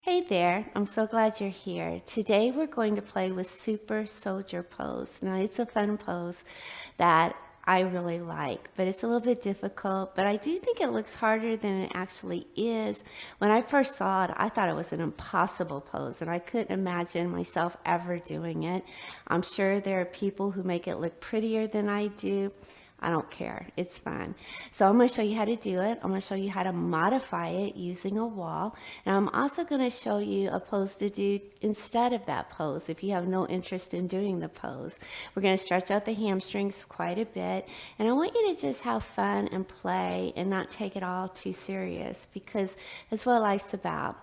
Hey there, I'm so glad you're here. Today we're going to play with Super Soldier Pose. Now it's a fun pose that I really like, but it's a little bit difficult, but I do think it looks harder than it actually is. When I first saw it, I thought it was an impossible pose and I couldn't imagine myself ever doing it. I'm sure there are people who make it look prettier than I do. I don't care. It's fun. So I'm going to show you how to do it. I'm going to show you how to modify it using a wall. And I'm also going to show you a pose to do instead of that pose if you have no interest in doing the pose. We're going to stretch out the hamstrings quite a bit. And I want you to just have fun and play and not take it all too serious because that's what life's about.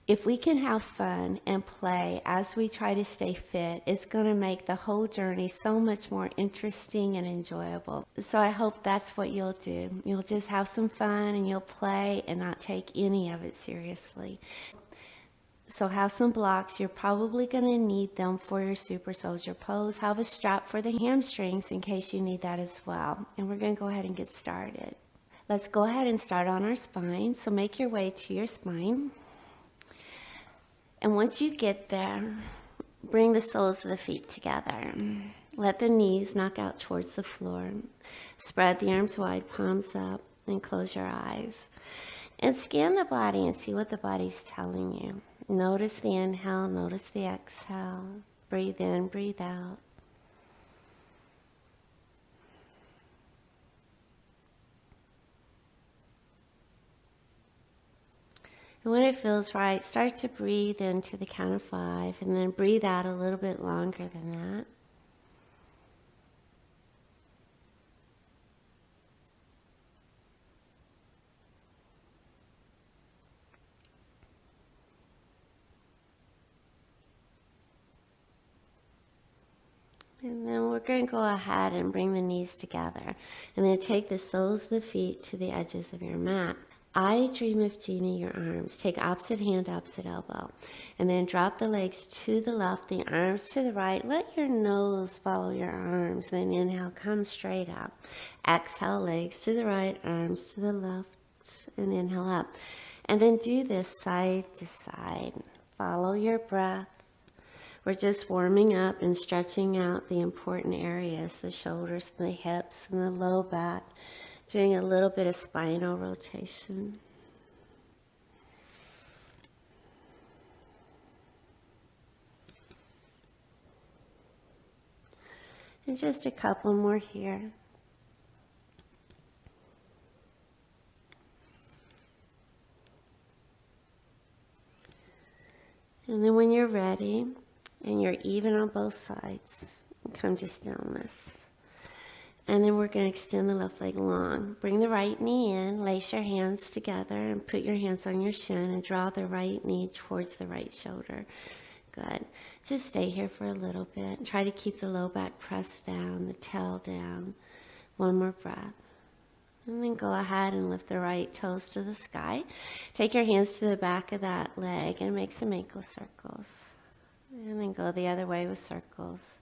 If we can have fun and play as we try to stay fit, it's going to make the whole journey so much more interesting and enjoyable. So I hope that's what you'll do. You'll just have some fun and you'll play and not take any of it seriously. So have some blocks. You're probably going to need them for your super soldier pose. Have a strap for the hamstrings in case you need that as well. And we're going to go ahead and get started. Let's go ahead and start on our spine. So make your way to your spine. And once you get there, bring the soles of the feet together. Let the knees knock out towards the floor. Spread the arms wide, palms up, and close your eyes. And scan the body and see what the body's telling you. Notice the inhale, notice the exhale. Breathe in, breathe out. And when it feels right, start to breathe into the count of 5 and then breathe out a little bit longer than that. And then we're going to go ahead and bring the knees together. And then take the soles of the feet to the edges of your mat. I dream of Genie, your arms. Take opposite hand, opposite elbow. And then drop the legs to the left, the arms to the right. Let your nose follow your arms. Then inhale, come straight up. Exhale, legs to the right, arms to the left, and inhale up. And then do this side to side. Follow your breath. We're just warming up and stretching out the important areas, the shoulders and the hips and the low back. Doing a little bit of spinal rotation. And just a couple more here. And then when you're ready and you're even on both sides, come to stillness. And then we're going to extend the left leg long. Bring the right knee in, lace your hands together, and put your hands on your shin and draw the right knee towards the right shoulder. Good. Just stay here for a little bit. Try to keep the low back pressed down, the tail down. One more breath. And then go ahead and lift the right toes to the sky. Take your hands to the back of that leg and make some ankle circles. And then go the other way with circles.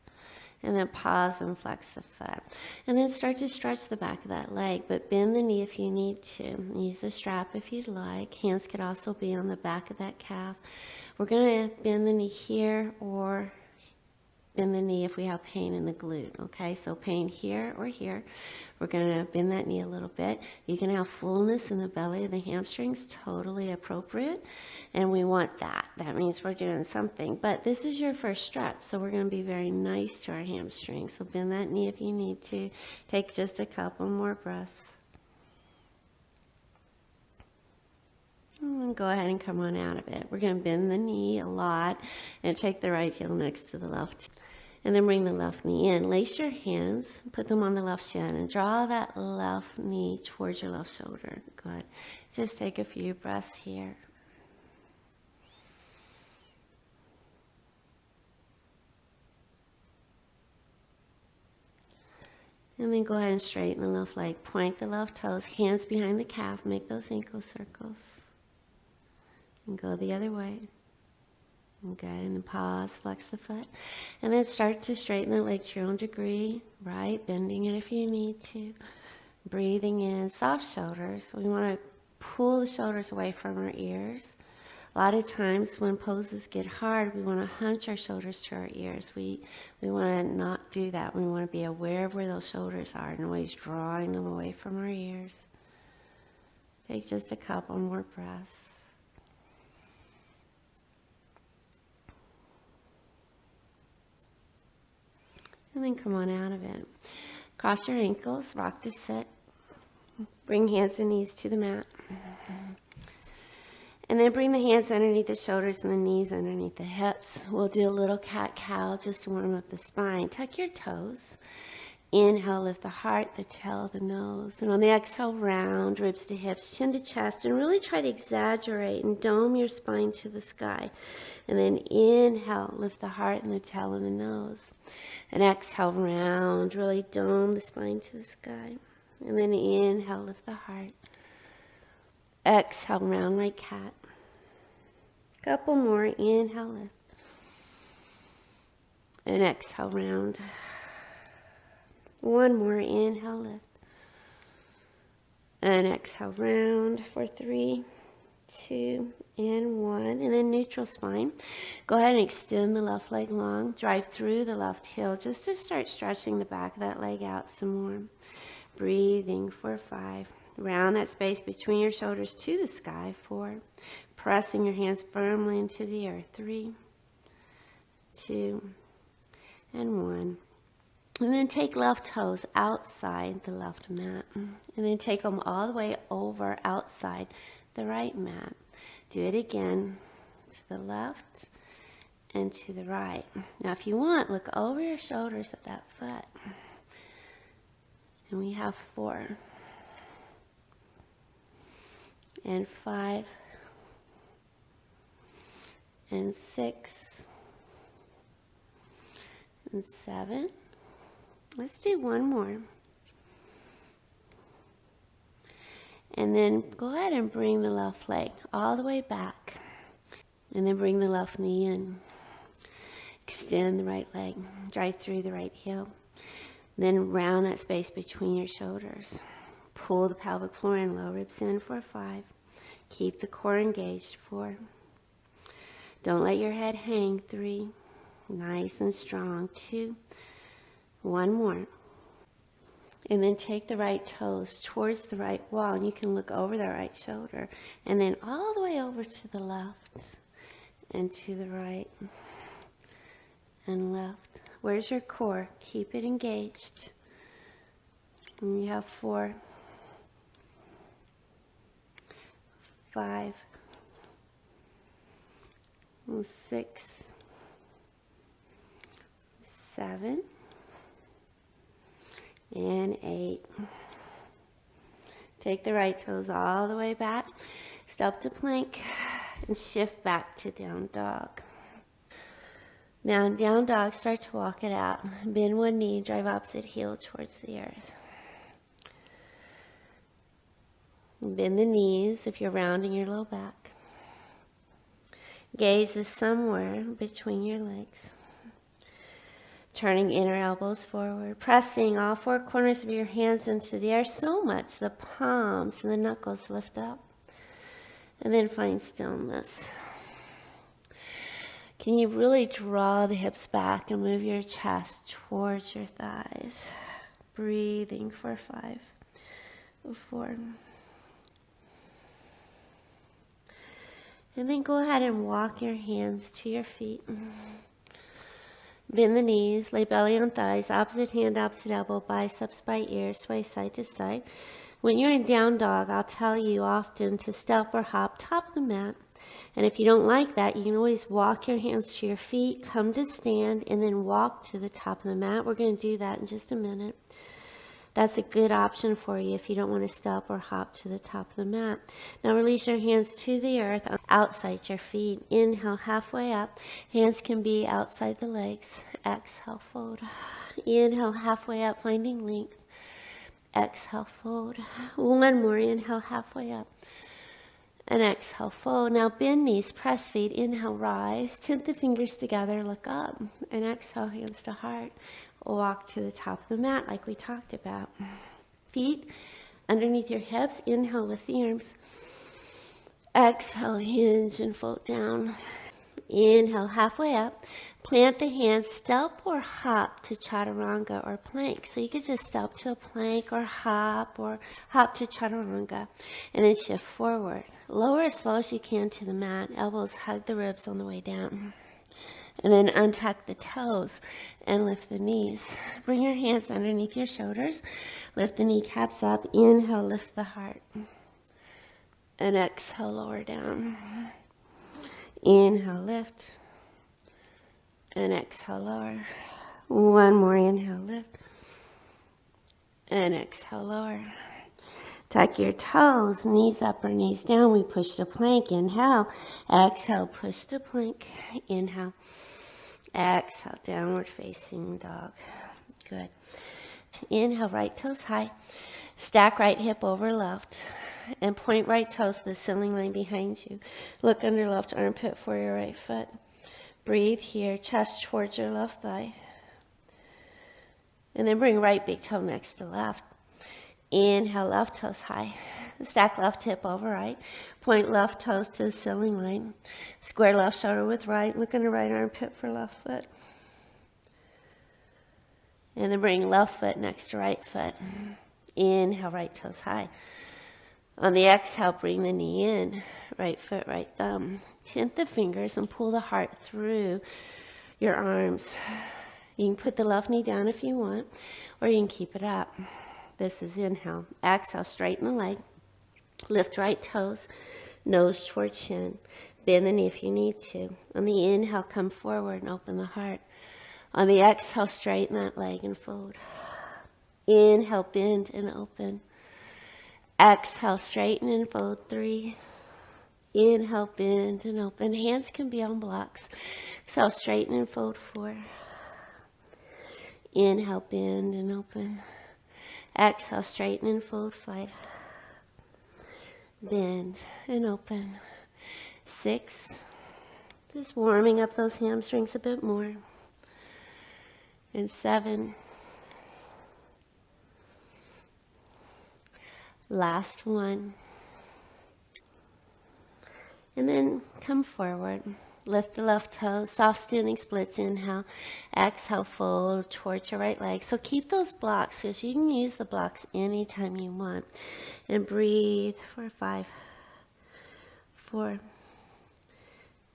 And then pause and flex the foot. And then start to stretch the back of that leg, but bend the knee if you need to. Use a strap if you'd like. Hands could also be on the back of that calf. We're going to bend the knee here or bend the knee if we have pain in the glute, okay? So pain here or here. We're going to bend that knee a little bit. You can have fullness in the belly of the hamstrings, totally appropriate, and we want that. That means we're doing something, but this is your first stretch, so we're going to be very nice to our hamstrings. So bend that knee if you need to. Take just a couple more breaths. And go ahead and come on out of it. We're going to bend the knee a lot and take the right heel next to the left. And then bring the left knee in. Lace your hands, put them on the left shin, and draw that left knee towards your left shoulder. Good. Just take a few breaths here. And then go ahead and straighten the left leg. Point the left toes, hands behind the calf, make those ankle circles. And go the other way. Good, and then pause, flex the foot. And then start to straighten the leg to your own degree, right? Bending it if you need to. Breathing in, soft shoulders. We want to pull the shoulders away from our ears. A lot of times when poses get hard, we want to hunch our shoulders to our ears. We want to not do that. We want to be aware of where those shoulders are and always drawing them away from our ears. Take just a couple more breaths. And then come on out of it. Cross your ankles, rock to sit. Bring hands and knees to the mat. And then bring the hands underneath the shoulders and the knees underneath the hips. We'll do a little cat-cow just to warm up the spine. Tuck your toes. Inhale, lift the heart, the tail, the nose. And on the exhale, round, ribs to hips, chin to chest. And really try to exaggerate and dome your spine to the sky. And then inhale, lift the heart and the tail and the nose. And exhale, round, really dome the spine to the sky. And then inhale, lift the heart. Exhale, round like cat. Couple more. Inhale, lift. And exhale, round. One more. Inhale, lift. And exhale, round for 3, 2, and 1. And then neutral spine. Go ahead and extend the left leg long. Drive through the left heel just to start stretching the back of that leg out some more. Breathing for 5. Round that space between your shoulders to the sky. 4. Pressing your hands firmly into the earth. 3, 2, and 1. And then take left toes outside the left mat. And then take them all the way over outside the right mat. Do it again to the left and to the right. Now if you want, look over your shoulders at that foot. And we have 4. And 5, and 6, and 7. Let's do one more. And then go ahead and bring the left leg all the way back. And then bring the left knee in. Extend the right leg. Drive through the right heel. Then round that space between your shoulders. Pull the pelvic floor in, low ribs in for 5. Keep the core engaged. 4. Don't let your head hang. 3. Nice and strong. 2. One more. And then take the right toes towards the right wall. And you can look over the right shoulder. And then all the way over to the left. And to the right. And left. Where's your core? Keep it engaged. And you have 4. 5, 6, 7, and 8. Take the right toes all the way back. Step to plank and shift back to down dog. Now in down dog, start to walk it out. Bend one knee, drive opposite heel towards the earth. Bend the knees if you're rounding your low back. Gaze is somewhere between your legs. Turning inner elbows forward. Pressing all 4 corners of your hands into the air so much the palms and the knuckles lift up. And then find stillness. Can you really draw the hips back and move your chest towards your thighs? Breathing for 5, 4. And then go ahead and walk your hands to your feet. Bend the knees, lay belly on thighs, opposite hand, opposite elbow, biceps by ear, sway side to side. When you're in down dog, I'll tell you often to step or hop top of the mat. And if you don't like that, you can always walk your hands to your feet, come to stand, and then walk to the top of the mat. We're going to do that in just a minute. That's a good option for you if you don't want to step or hop to the top of the mat. Now release your hands to the earth outside your feet. Inhale halfway up. Hands can be outside the legs. Exhale, fold. Inhale halfway up, finding length. Exhale, fold. One more. Inhale halfway up. And exhale, fold. Now bend knees, press feet. Inhale, rise. Tint the fingers together, look up. And exhale, hands to heart. Walk to the top of the mat like we talked about. Feet underneath your hips. Inhale, lift the arms. Exhale, hinge and fold down. Inhale, halfway up. Plant the hands, step or hop to chaturanga or plank. So you could just step to a plank or hop to chaturanga. And then shift forward. Lower as slow as you can to the mat. Elbows hug the ribs on the way down. And then untuck the toes and lift the knees. Bring your hands underneath your shoulders. Lift the kneecaps up. Inhale, lift the heart. And exhale, lower down. Inhale, lift. And exhale, lower. One more inhale, lift. And exhale, lower. Tuck your toes, knees up or knees down. We push to plank. Inhale. Exhale, push to plank. Inhale. Exhale, downward facing dog. Good. Inhale, right toes high. Stack right hip over left. And point right toes to the ceiling line behind you. Look under left armpit for your right foot. Breathe here, chest towards your left thigh. And then bring right big toe next to left. Inhale, left toes high. Stack left hip over right. Point left toes to the ceiling line. Square left shoulder with right. Look under right armpit for left foot. And then bring left foot next to right foot. Inhale, right toes high. On the exhale, bring the knee in. Right foot, right thumb. Tint the fingers and pull the heart through your arms. You can put the left knee down if you want, or you can keep it up. This is inhale. Exhale, straighten the leg. Lift right toes, nose toward chin. Bend the knee if you need to. On the inhale, come forward and open the heart. On the exhale, straighten that leg and fold. Inhale, bend and open. Exhale, straighten and fold. 3. Inhale, bend and open. Hands can be on blocks. Exhale, straighten and fold. 4. Inhale, bend and open. Exhale, straighten and fold. 5. Bend and open. 6. Just warming up those hamstrings a bit more. And 7. Last one. And then come forward. Lift the left toes, soft standing splits. Inhale. Exhale, fold towards your right leg. So keep those blocks, because you can use the blocks anytime you want. And breathe for 5, 4,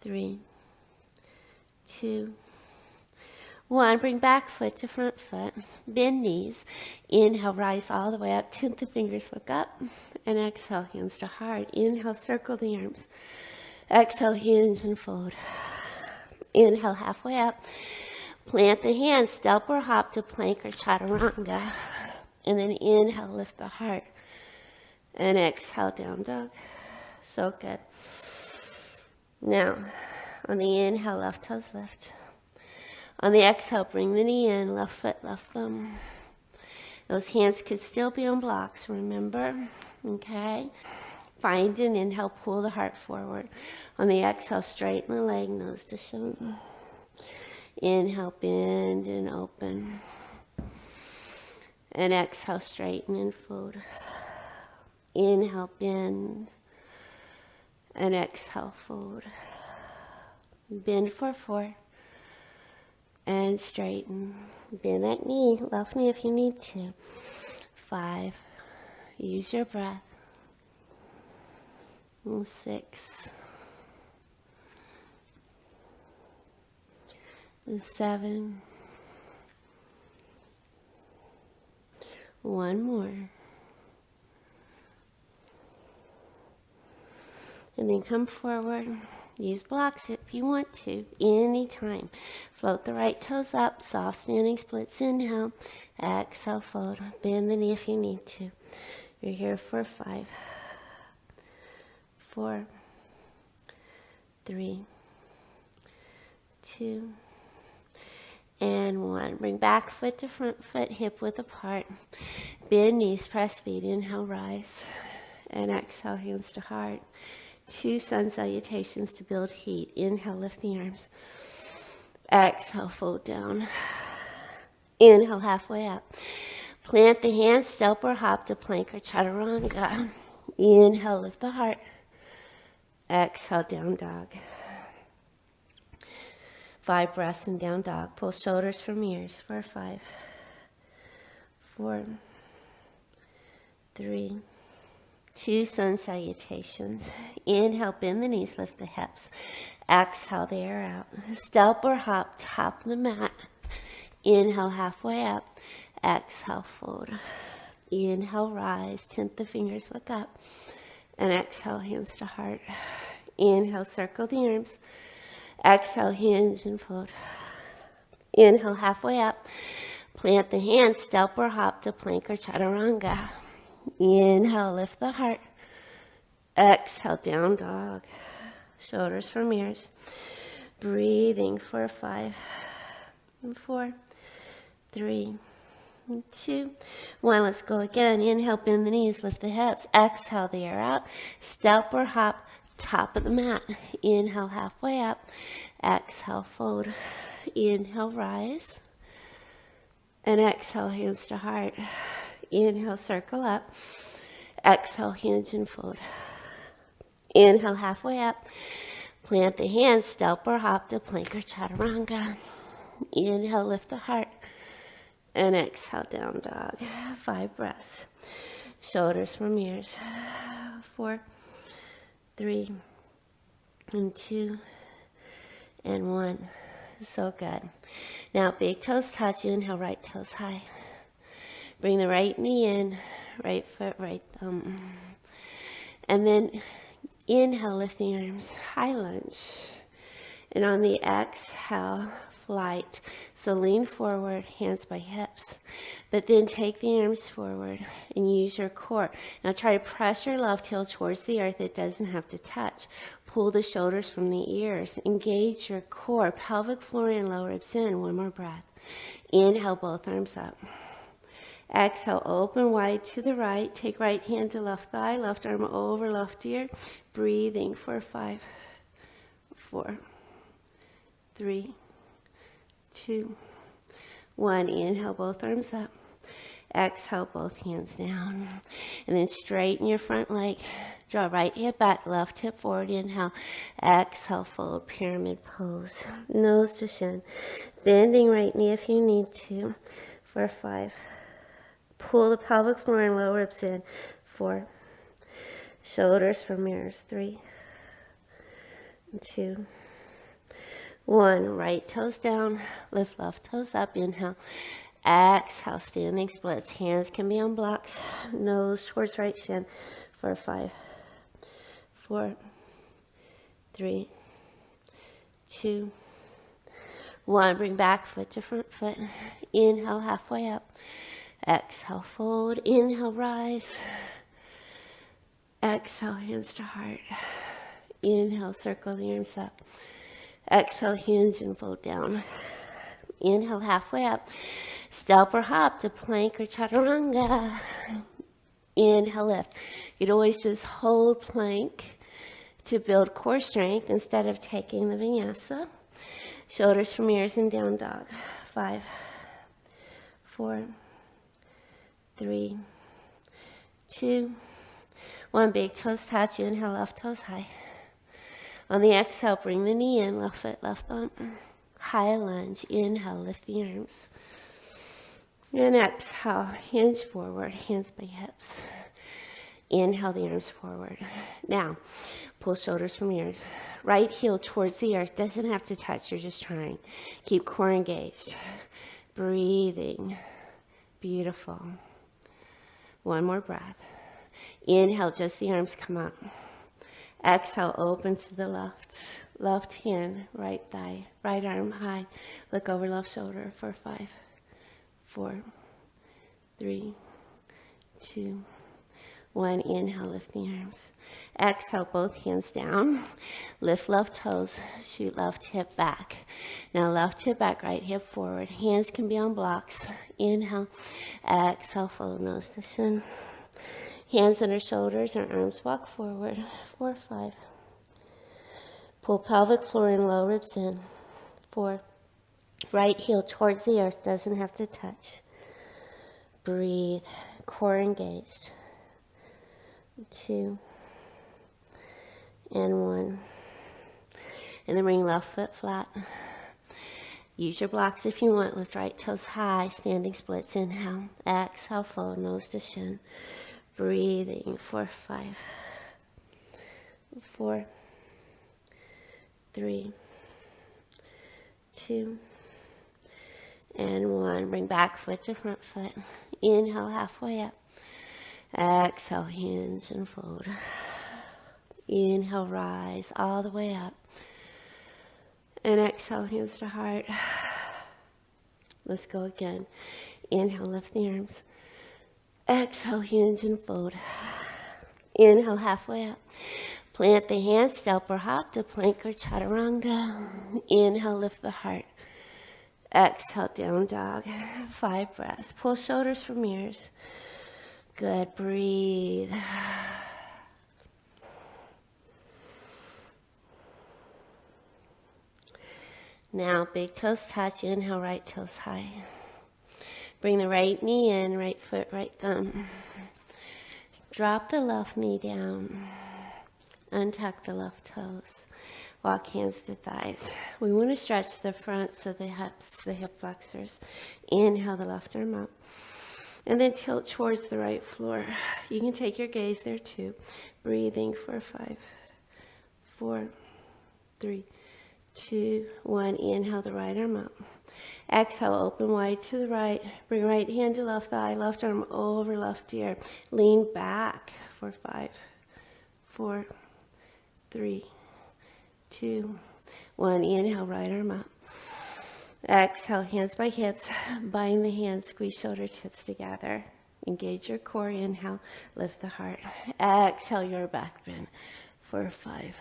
3, 2, 1. Bring back foot to front foot. Bend knees. Inhale, rise all the way up. Tint the fingers, look up. And exhale, hands to heart. Inhale, circle the arms. Exhale, hinge and fold. Inhale, halfway up. Plant the hands, step or hop to plank or chaturanga. And then inhale, lift the heart. And exhale, down dog. So good. Now, on the inhale, left toes lift. On the exhale, bring the knee in, left foot, left thumb. Those hands could still be on blocks, remember? Okay? Find an inhale, pull the heart forward. On the exhale, straighten the leg, nose to shoulder. Inhale, bend and open. And exhale, straighten and fold. Inhale, bend. And exhale, fold. Bend for 4. And straighten. Bend that knee, left knee if you need to. 5. Use your breath. 6. 7. One more. And then come forward. Use blocks if you want to, anytime. Float the right toes up, soft standing splits. Inhale, exhale, fold. Bend the knee if you need to. You're here for 5, 4, 3, 2, and 1. Bring back foot to front foot, hip width apart. Bend knees, press feet. Inhale, rise. And exhale, hands to heart. 2 sun salutations to build heat. Inhale, lift the arms. Exhale, fold down. Inhale, halfway up. Plant the hands, step or hop to plank or chaturanga. Inhale, lift the heart. Exhale, down dog. 5 breaths in down dog. Pull shoulders from ears for 5, 4, 3, 2, sun salutations. Inhale, bend the knees, lift the hips. Exhale the air out. Step or hop, top of the mat. Inhale, halfway up. Exhale, fold. Inhale, rise. Tint the fingers, look up. And exhale, hands to heart. Inhale, circle the arms. Exhale, hinge and fold. Inhale, halfway up. Plant the hands, step or hop to plank or chaturanga. Inhale, lift the heart. Exhale, down dog. Shoulders from ears. Breathing for 5, 4, 3, 2, 1. Let's go again. Inhale, bend the knees, lift the hips. Exhale the air out. Step or hop, top of the mat. Inhale, halfway up. Exhale, fold. Inhale, rise. And exhale, hands to heart. Inhale, circle up. Exhale, hinge and fold. Inhale, halfway up. Plant the hands, step or hop to plank or chaturanga. Inhale, lift the heart. And exhale, down dog. 5 breaths. Shoulders from ears. 4, 3, and 2, and 1. So good. Now, big toes touch. Inhale, right toes high. Bring the right knee in, right foot, right thumb. And then inhale, lift the arms, high lunge. And on the exhale, flight. So lean forward, hands by hips. But then take the arms forward and use your core. Now try to press your left heel towards the earth. It doesn't have to touch. Pull the shoulders from the ears. Engage your core, pelvic floor and lower ribs in. One more breath. Inhale, both arms up. Exhale, open wide to the right. Take right hand to left thigh, left arm over left ear. Breathing for 5, 4, 3, 2, 1. Inhale, both arms up. Exhale, both hands down. And then straighten your front leg. Draw right hip back, left hip forward. Inhale. Exhale, fold, pyramid pose. Nose to shin. Bending right knee if you need to. For 5. Pull the pelvic floor and lower ribs in. 4. Shoulders from mirrors. 3, 2, 1. Right toes down. Lift left toes up. Inhale. Exhale, standing splits. Hands can be on blocks. Nose towards right shin. For 5, 4, 3, 2, 1. Bring back foot to front foot. Inhale, halfway up. Exhale, fold. Inhale, rise. Exhale, hands to heart. Inhale, circle the arms up. Exhale, hinge and fold down. Inhale, halfway up. Step or hop to plank or chaturanga. Inhale, lift. You'd always just hold plank to build core strength instead of taking the vinyasa. Shoulders from ears and down dog. 5, 4, 3, 2, 1. Big toes touch. Inhale, left toes high. On the exhale, bring the knee in, left foot, left thumb. High lunge. Inhale, lift the arms. And exhale, hinge forward, hands by hips. Inhale the arms forward. Now, pull shoulders from ears. Right heel towards the earth. Doesn't have to touch, you're just trying. Keep core engaged. Breathing. Beautiful. One more breath. Inhale, just the arms come up. Exhale, open to the left. Left hand, right thigh, right arm high. Look over left shoulder for 5, 4, 3, 2, 1. Inhale, lift the arms. Exhale, both hands down. Lift left toes, shoot left hip back. Now left hip back, right hip forward. Hands can be on blocks. Inhale, exhale, fold nose to shin. Hands under shoulders or arms walk forward. 4, 5. Pull pelvic floor and low ribs in. 4. Right heel towards the earth, doesn't have to touch. Breathe, core engaged. 2, and 1. And then bring left foot flat. Use your blocks if you want. Lift right toes high, standing splits. Inhale, exhale, fold, nose to shin. Breathing, 4, 5, 4, 3, 2, and 1. Bring back foot to front foot. Inhale, halfway up. Exhale, hinge and fold. Inhale, rise all the way up. And exhale, hands to heart. Let's go again. Inhale, lift the arms. Exhale, hinge and fold. Inhale, halfway up. Plant the hands, step or hop to plank or chaturanga. Inhale, lift the heart. Exhale, down dog. 5 breaths. Pull shoulders from ears. Good, breathe. Now, big toes touch. Inhale, right toes high. Bring the right knee in, right foot, right thumb. Drop the left knee down. Untuck the left toes. Walk hands to thighs. We want to stretch the fronts of the hips, the hip flexors. Inhale the left arm up. And then tilt towards the right floor. You can take your gaze there too. Breathing for 5, 4, 3, 2, 1. Inhale the right arm up. Exhale, open wide to the right. Bring right hand to left thigh, left arm over left ear. Lean back for 5, 4, 3, 2, 1. Inhale, right arm up. Exhale, hands by hips. Bind the hands, squeeze shoulder tips together. Engage your core. Inhale, lift the heart. Exhale, your back bend for 5,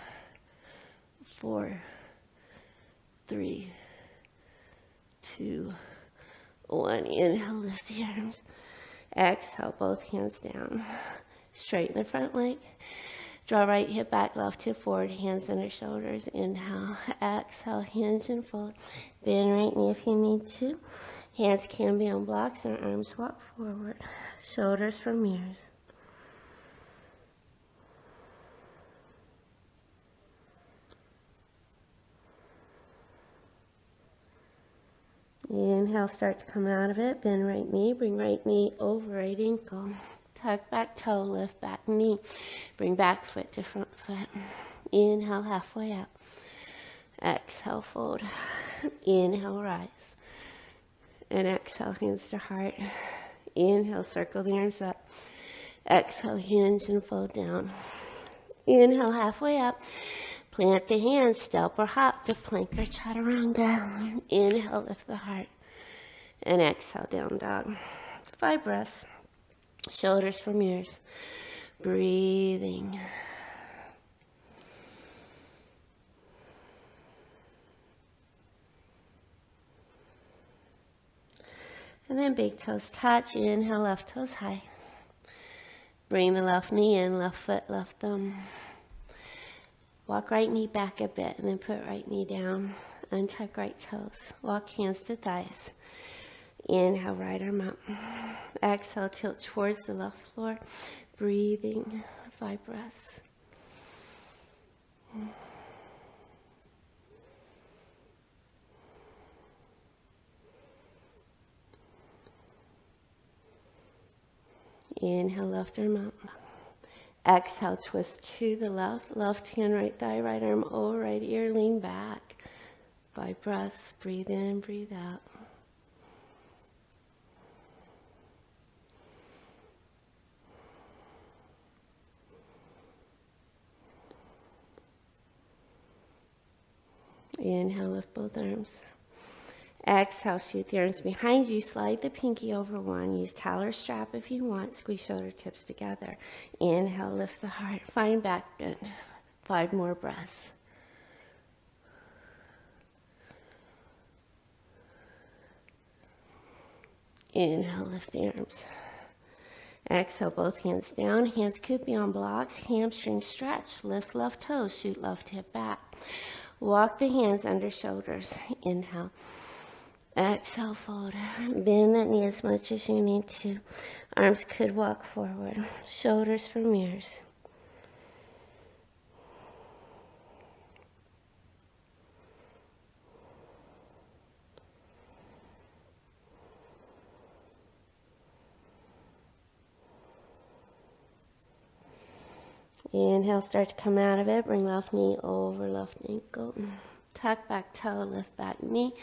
4, 3, 2, 1. Inhale, lift the arms. Exhale, both hands down. Straighten the front leg. Draw right hip back, left hip forward, hands under shoulders. Inhale, exhale, hinge and fold. Bend right knee if you need to. Hands can be on blocks or arms walk forward. Shoulders from ears. Inhale, start to come out of it. Bend right knee, bring right knee over right ankle. Tuck back toe, lift back knee. Bring back foot to front foot. Inhale, halfway up. Exhale, fold. Inhale, rise. And exhale, hands to heart. Inhale, circle the arms up. Exhale, hinge and fold down. Inhale, halfway up. Plant the hands, step or hop to plank or chaturanga. Inhale, lift the heart. And exhale, down dog. 5 breaths. Shoulders from ears. Breathing. And then big toes touch. Inhale, left toes high. Bring the left knee in, left foot, left thumb. Walk right knee back a bit and then put right knee down. Untuck right toes. Walk hands to thighs. Inhale, right arm up. Exhale, tilt towards the left floor. Breathing, 5 breaths. Inhale, left arm up. Exhale, twist to the left. Left hand, right thigh, right arm over right ear. Lean back. 5 breaths. Breathe in, breathe out. Inhale, lift both arms. Exhale, shoot the arms behind you. Slide the pinky over one. Use towel or strap if you want. Squeeze shoulder tips together. Inhale, lift the heart. Find back bend. 5 more breaths. Inhale, lift the arms. Exhale, both hands down. Hands could be on blocks. Hamstring stretch. Lift left toes. Shoot left hip back. Walk the hands under shoulders. Inhale. Exhale, fold. Bend that knee as much as you need to. Arms could walk forward. Shoulders from ears. Inhale, start to come out of it. Bring left knee over left ankle. Tuck back toe, lift back knee.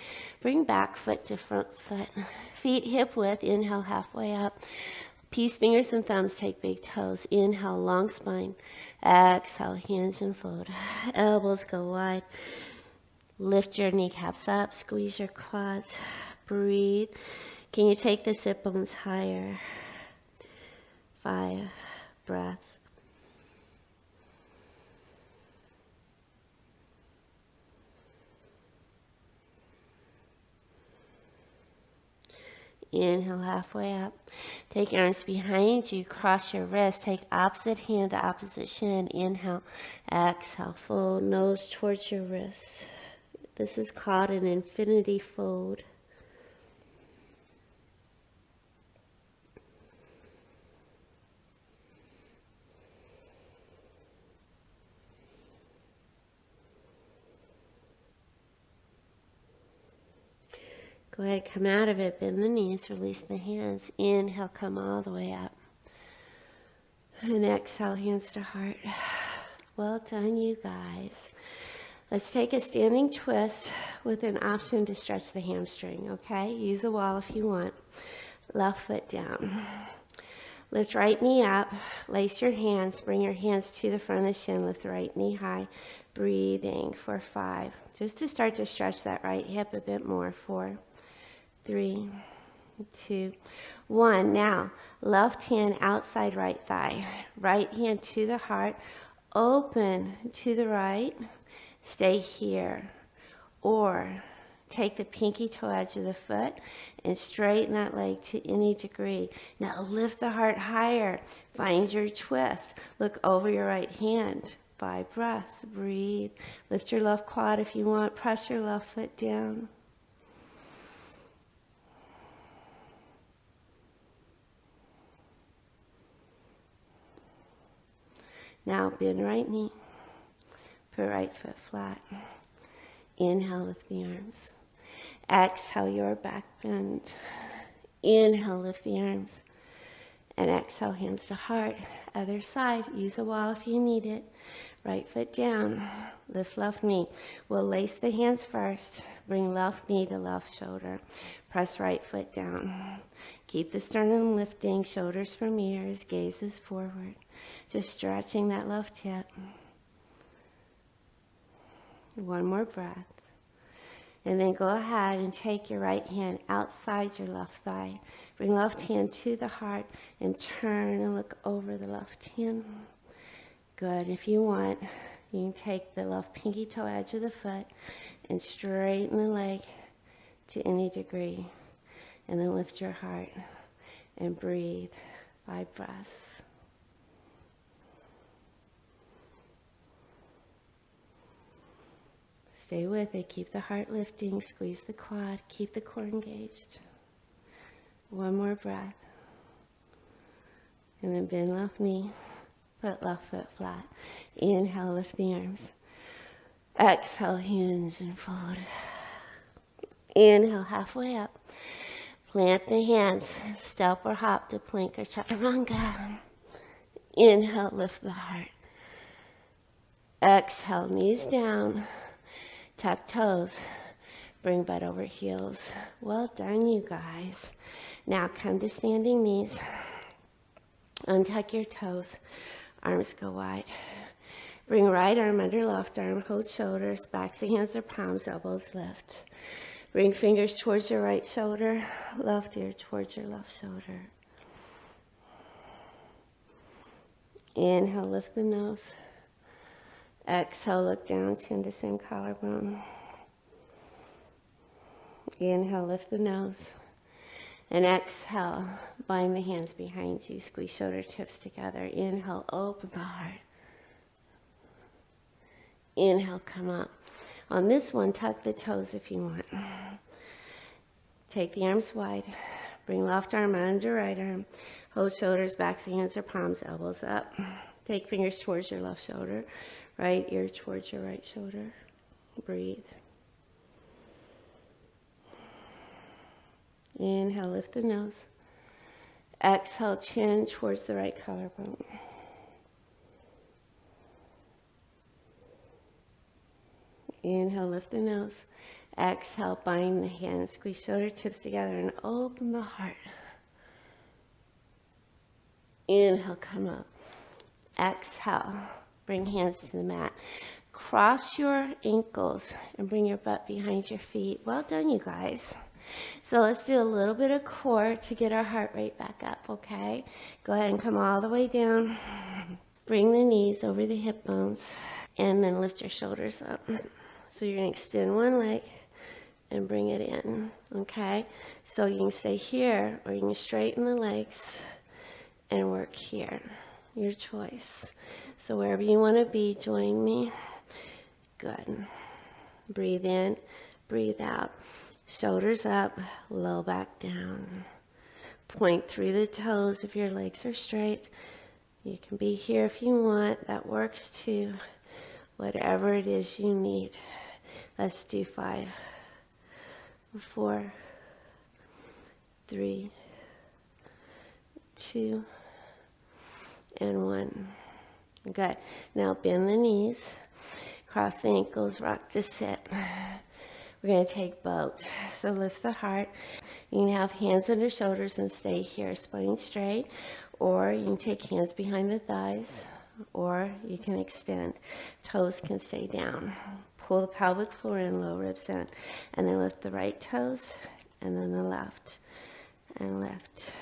Bring back foot to front foot. Feet hip width. Inhale, halfway up. Peace fingers and thumbs take big toes. Inhale, long spine. Exhale, hinge and fold. Elbows go wide. Lift your kneecaps up. Squeeze your quads. Breathe. Can you take the sit bones higher? 5 breaths. Inhale, halfway up. Take your arms behind you. Cross your wrists. Take opposite hand to opposite shin. Inhale, exhale, fold nose towards your wrists. This is called an infinity fold. Go ahead, come out of it, bend the knees, release the hands. Inhale, come all the way up. And exhale, hands to heart. Well done, you guys. Let's take a standing twist with an option to stretch the hamstring, okay? Use a wall if you want. Left foot down. Lift right knee up. Lace your hands. Bring your hands to the front of the shin. Lift the right knee high. Breathing for 5. Just to start to stretch that right hip a bit more. 4, 3, 2, 1. Now, left hand outside right thigh. Right hand to the heart. Open to the right. Stay here. Or take the pinky toe edge of the foot and straighten that leg to any degree. Now lift the heart higher. Find your twist. Look over your right hand. 5 breaths. Breathe. Lift your left quad if you want. Press your left foot down. Now bend right knee. Put right foot flat. Inhale, lift the arms. Exhale, your back bend. Inhale, lift the arms. And exhale, hands to heart. Other side, use a wall if you need it. Right foot down. Lift left knee. We'll lace the hands first. Bring left knee to left shoulder. Press right foot down. Keep the sternum lifting, shoulders from ears, gazes forward. Just stretching that left hip. One more breath. And then go ahead and take your right hand outside your left thigh. Bring left hand to the heart and turn and look over the left hand. Good. If you want, you can take the left pinky toe edge of the foot and straighten the leg to any degree. And then lift your heart and breathe. 5 breaths. Stay with it. Keep the heart lifting. Squeeze the quad. Keep the core engaged. One more breath. And then bend left knee. Put left foot flat. Inhale, lift the arms. Exhale, hinge and fold. Inhale, halfway up. Plant the hands. Step or hop to plank or chaturanga. Inhale, lift the heart. Exhale, knees down. Tuck toes. Bring butt over heels. Well done, you guys. Now come to standing knees. Untuck your toes. Arms go wide. Bring right arm under left arm. Hold shoulders. Backs of hands or palms. Elbows lift. Bring fingers towards your right shoulder. Left ear towards your left shoulder. Inhale, lift the nose. Exhale, look down, chin to same collarbone. Inhale, lift the nose. And exhale, bind the hands behind you. Squeeze shoulder tips together. Inhale, open the heart. Inhale, come up. On this one, tuck the toes if you want. Take the arms wide. Bring left arm under right arm. Hold shoulders, backs of hands or palms, elbows up. Take fingers towards your left shoulder. Right ear towards your right shoulder. Breathe. Inhale, lift the nose. Exhale, chin towards the right collarbone. Inhale, lift the nose. Exhale, bind the hands. Squeeze shoulder tips together and open the heart. Inhale, come up. Exhale, bring hands to the mat. Cross your ankles and bring your butt behind your feet. Well done, you guys. So let's do a little bit of core to get our heart rate back up, okay? Go ahead and come all the way down. Bring the knees over the hip bones and then lift your shoulders up. So you're going to extend one leg and bring it in, okay? So you can stay here or you can straighten the legs and work here. Your choice. So wherever you want to be, join me. Good. Breathe in, breathe out. Shoulders up, low back down. Point through the toes if your legs are straight. You can be here if you want. That works too. Whatever it is you need. Let's do 5, 4, 3, 2, and 1. Good. Now bend the knees, cross the ankles, rock to sit. We're going to take boat. So lift the heart. You can have hands under shoulders and stay here, spine straight, or you can take hands behind the thighs, or you can extend. Toes can stay down. Pull the pelvic floor in, low ribs in, and then lift the right toes, and then the left, and lift.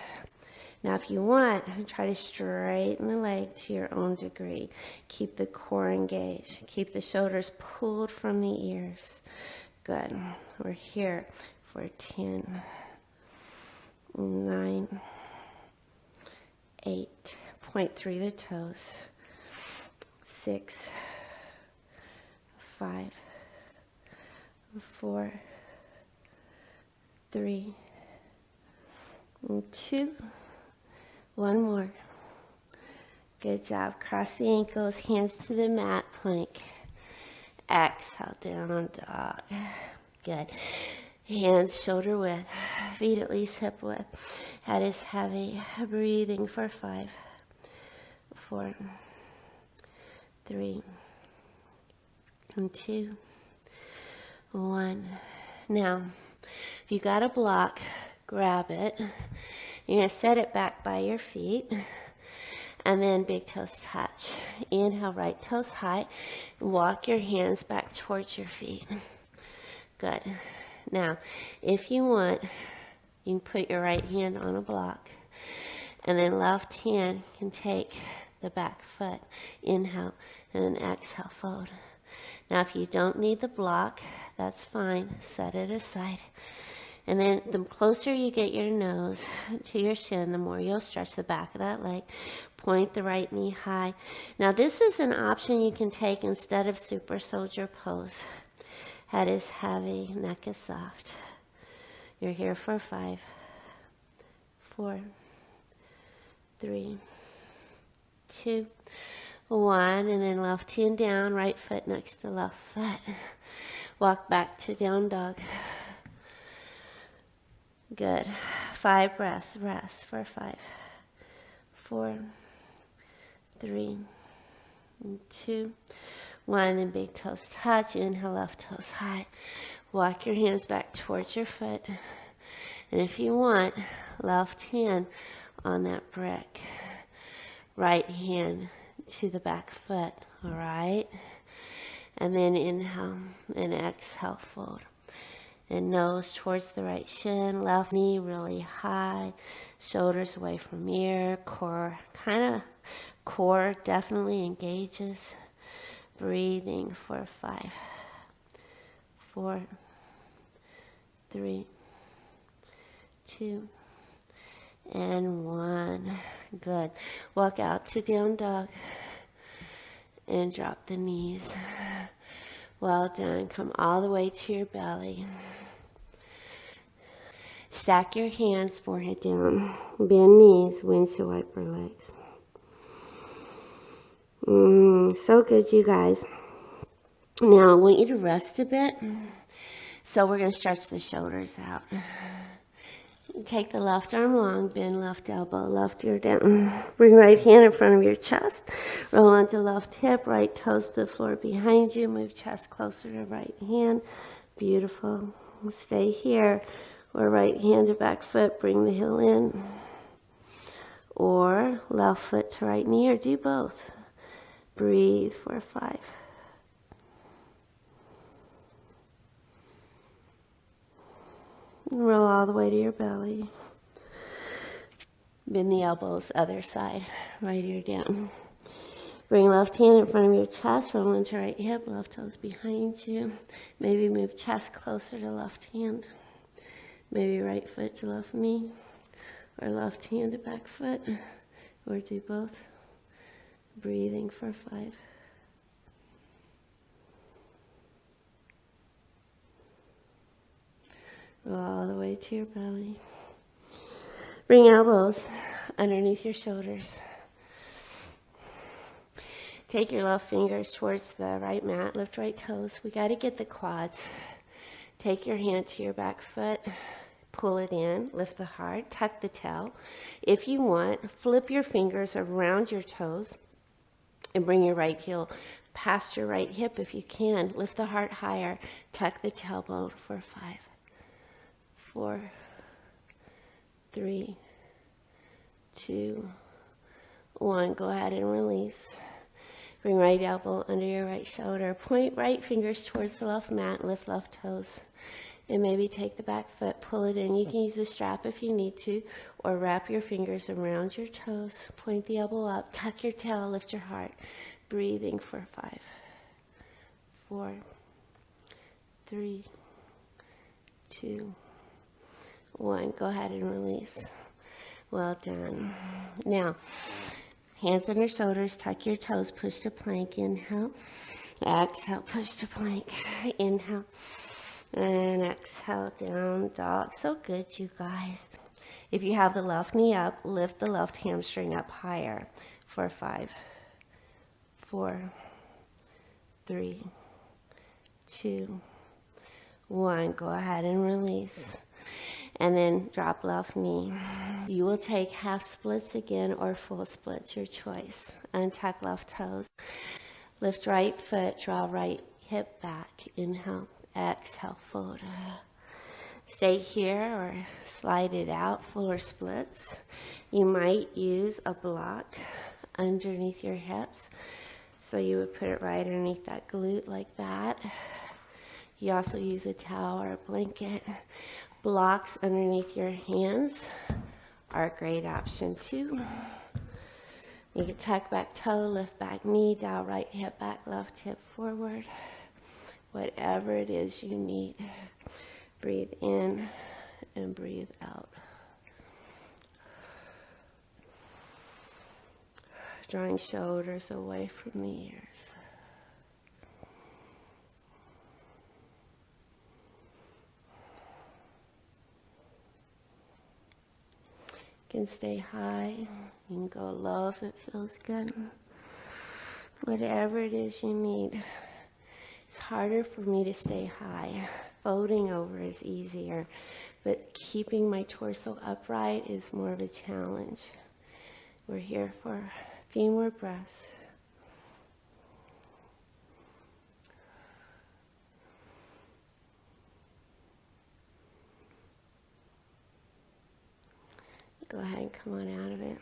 Now, if you want, try to straighten the leg to your own degree. Keep the core engaged. Keep the shoulders pulled from the ears. Good. We're here for 10, 9, 8. Point through the toes. 6, 5, 4, 3, 2. One more. Good job. Cross the ankles, hands to the mat, plank. Exhale, down dog. Good. Hands shoulder width, feet at least hip width. Head is heavy. Breathing for 5, 4, 3, 2, 1. Now, if you got a block, grab it. You're going to set it back by your feet. And then big toes touch. Inhale, right toes high. Walk your hands back towards your feet. Good. Now, if you want, you can put your right hand on a block. And then left hand can take the back foot. Inhale, and then exhale, fold. Now, if you don't need the block, that's fine. Set it aside. And then the closer you get your nose to your shin, the more you'll stretch the back of that leg. Point the right knee high. Now this is an option you can take instead of super soldier pose. Head is heavy, neck is soft. You're here for 5, 4, 3, 2, 1. And then left hand down, right foot next to left foot. Walk back to down dog. Good. 5 breaths. Rest for 5, 4, 3, 2, 1. And big toes touch. Inhale, left toes high. Walk your hands back towards your foot. And if you want, left hand on that brick. Right hand to the back foot. All right? And then inhale and exhale, fold. And nose towards the right shin, left knee really high, shoulders away from ear, core definitely engages. Breathing for 5, 4, 3, 2, and 1. Good. Walk out to down dog and drop the knees. Well done. Come all the way to your belly. Stack your hands, forehead down. Bend knees, windshield wiper legs. So good, you guys. Now, I want you to rest a bit. So we're going to stretch the shoulders out. Take the left arm long, bend left elbow, left ear down. Bring right hand in front of your chest. Roll onto left hip, right toes to the floor behind you. Move chest closer to right hand. Beautiful. Stay here. Or right hand to back foot, bring the heel in. Or left foot to right knee, or do both. Breathe for 5. Roll all the way to your belly. Bend the elbows, other side, right ear down. Bring left hand in front of your chest, roll into right hip, left toes behind you. Maybe move chest closer to left hand. Maybe right foot to left knee, or left hand to back foot, or do both. Breathing for 5. Roll all the way to your belly. Bring elbows underneath your shoulders. Take your left fingers towards the right mat. Lift right toes. We got to get the quads. Take your hand to your back foot. Pull it in. Lift the heart. Tuck the tail. If you want, flip your fingers around your toes and bring your right heel past your right hip if you can. Lift the heart higher. Tuck the tailbone for 5, 4, 3, 2, 1. Go ahead and release. Bring right elbow under your right shoulder. Point right fingers towards the left mat. Lift left toes. And maybe take the back foot, pull it in. You can use the strap if you need to, or wrap your fingers around your toes. Point the elbow up. Tuck your tail. Lift your heart. Breathing for 5, 4, 3, 2, 1. Go ahead and release. Well done. Now, hands on your shoulders, tuck your toes, push to plank. Inhale. Exhale, push to plank. Inhale. And exhale, down dog. So good, you guys. If you have the left knee up, lift the left hamstring up higher for 5, 4, 3, 2, 1. Go ahead and release. And then drop left knee. You will take half splits again or full splits, your choice. Untuck left toes. Lift right foot, draw right hip back. Inhale, exhale, fold. Stay here or slide it out, floor splits. You might use a block underneath your hips. So you would put it right underneath that glute like that. You also use a towel or a blanket. Blocks underneath your hands are a great option too. You can tuck back toe, lift back knee, dial right hip back, left hip forward. Whatever it is you need. Breathe in and breathe out. Drawing shoulders away from the ears. You can stay high, you can go low if it feels good. Whatever it is you need. It's harder for me to stay high. Folding over is easier, but keeping my torso upright is more of a challenge. We're here for a few more breaths. Go ahead and come on out of it.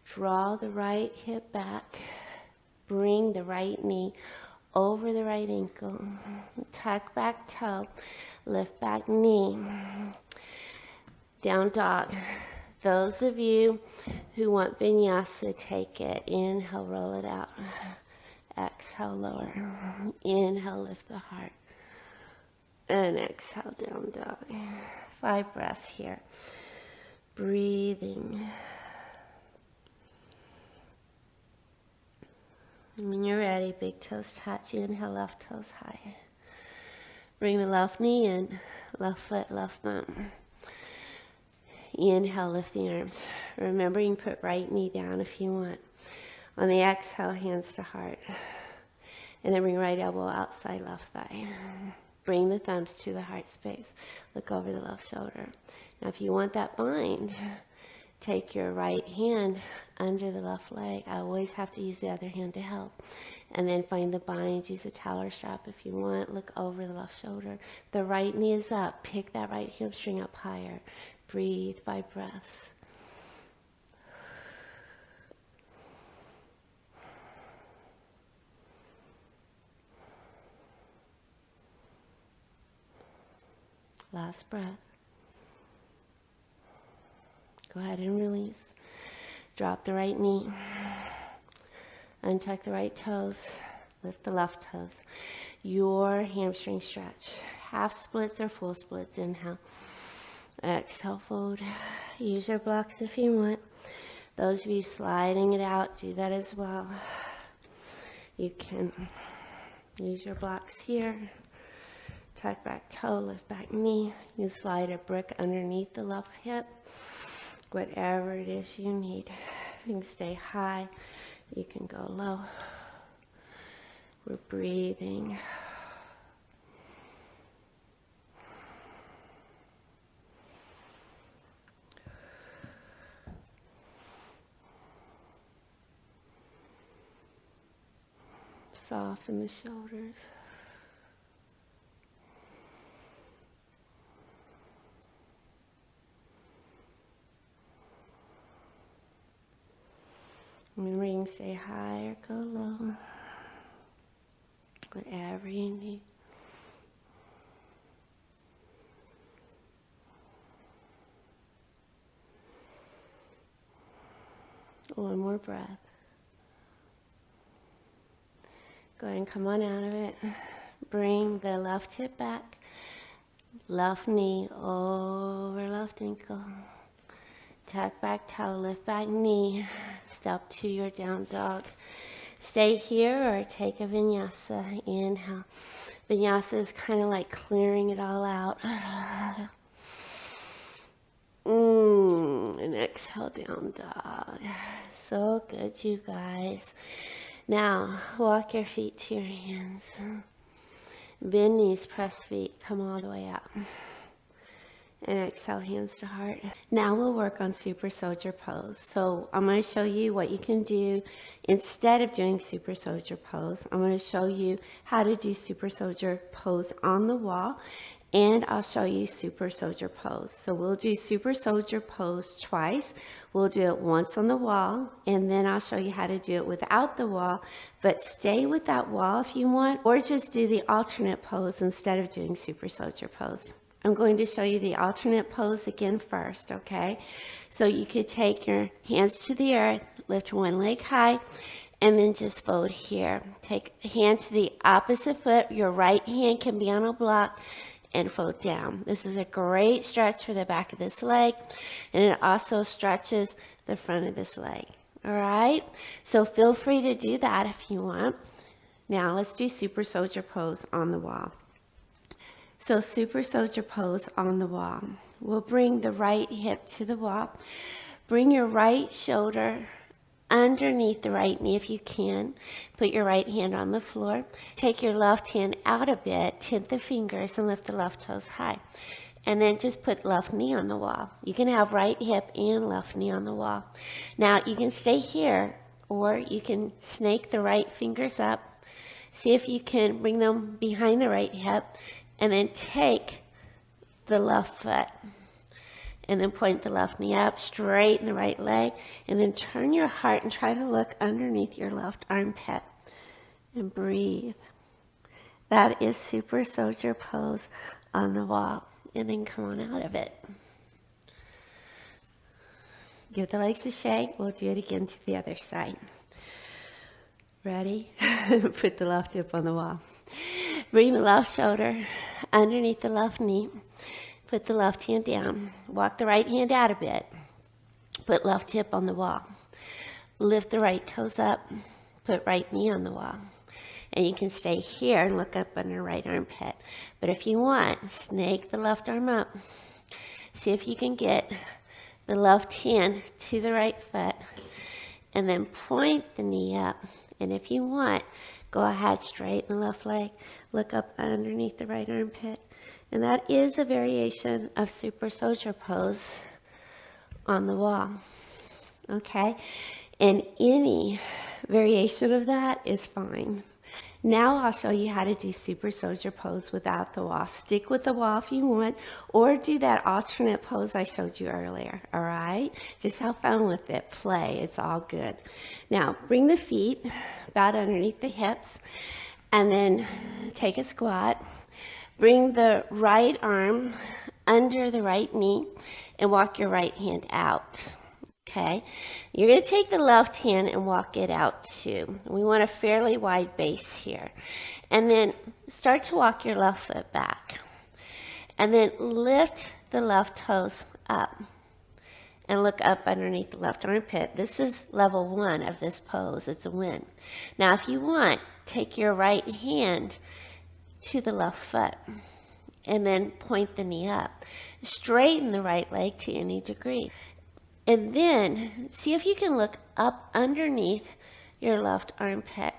Draw the right hip back. Bring the right knee over the right ankle. Tuck back toe. Lift back knee. Down dog. Those of you who want Vinyasa, take it. Inhale, roll it out. Exhale, lower. Inhale, lift the heart. And exhale, down dog. 5 breaths here. Breathing. When you're ready, big toes touch. Inhale, left toes high. Bring the left knee in, left foot, left thumb. Inhale, lift the arms. Remember, you can put right knee down if you want. On the exhale, hands to heart. And then bring right elbow outside left thigh. Bring the thumbs to the heart space. Look over the left shoulder. Now if you want that bind, take your right hand under the left leg. I always have to use the other hand to help. And then find the bind. Use a towel or strap if you want. Look over the left shoulder. The right knee is up. Pick that right hamstring up higher. Breathe 5 breaths. Last breath. Go ahead and release. Drop the right knee. Untuck the right toes. Lift the left toes. Your hamstring stretch. Half splits or full splits. Inhale. Exhale, fold. Use your blocks if you want. Those of you sliding it out, do that as well. You can use your blocks here. Tuck back toe, lift back knee. You slide a brick underneath the left hip. Whatever it is you need. You can stay high. You can go low. We're breathing. Soften the shoulders. Remember, you can stay high or go low. Whatever you need. One more breath. Go ahead and come on out of it. Bring the left hip back. Left knee over left ankle. Tuck back toe, lift back knee. Step to your down dog. Stay here or take a vinyasa. Inhale. Vinyasa is kind of like clearing it all out. And exhale, down dog. So good, you guys. Now, walk your feet to your hands. Bend knees, press feet. Come all the way up. And exhale, hands to heart. Now we'll work on super soldier pose. So I'm going to show you what you can do instead of doing super soldier pose. I'm going to show you how to do super soldier pose on the wall, and I'll show you super soldier pose. So we'll do super soldier pose twice. We'll do it once on the wall, and then I'll show you how to do it without the wall, but stay with that wall if you want, or just do the alternate pose instead of doing super soldier pose. I'm going to show you the alternate pose again first, okay? So you could take your hands to the earth, lift one leg high, and then just fold here. Take a hand to the opposite foot. Your right hand can be on a block and fold down. This is a great stretch for the back of this leg, and it also stretches the front of this leg, all right? So feel free to do that if you want. Now let's do super soldier pose on the wall. So super soldier pose on the wall. We'll bring the right hip to the wall. Bring your right shoulder underneath the right knee if you can. Put your right hand on the floor. Take your left hand out a bit, tint the fingers, and lift the left toes high. And then just put left knee on the wall. You can have right hip and left knee on the wall. Now you can stay here, or you can snake the right fingers up. See if you can bring them behind the right hip. And then take the left foot and then point the left knee up, straighten the right leg, and then turn your heart and try to look underneath your left armpit and breathe. That is super soldier pose on the wall. And then come on out of it. Give the legs a shake. We'll do it again to the other side. Ready? Put the left hip on the wall. Bring the left shoulder underneath the left knee. Put the left hand down. Walk the right hand out a bit. Put left hip on the wall. Lift the right toes up. Put right knee on the wall. And you can stay here and look up under right armpit. But if you want, snake the left arm up. See if you can get the left hand to the right foot. And then point the knee up. And if you want, Go ahead, straighten the left leg, look up underneath the right armpit. And that is a variation of super soldier pose on the wall. Okay? And any variation of that is fine. Now I'll show you how to do super soldier pose without the wall. Stick with the wall if you want, or do that alternate pose I showed you earlier, all right? Just have fun with it, play, it's all good. Now, bring the feet about underneath the hips, and then take a squat. Bring the right arm under the right knee, and walk your right hand out. Okay, you're going to take the left hand and walk it out too. We want a fairly wide base here. And then start to walk your left foot back. And then lift the left toes up and look up underneath the left armpit. This is level 1 of this pose. It's a win. Now, if you want, take your right hand to the left foot and then point the knee up. Straighten the right leg to any degree. And then see if you can look up underneath your left armpit.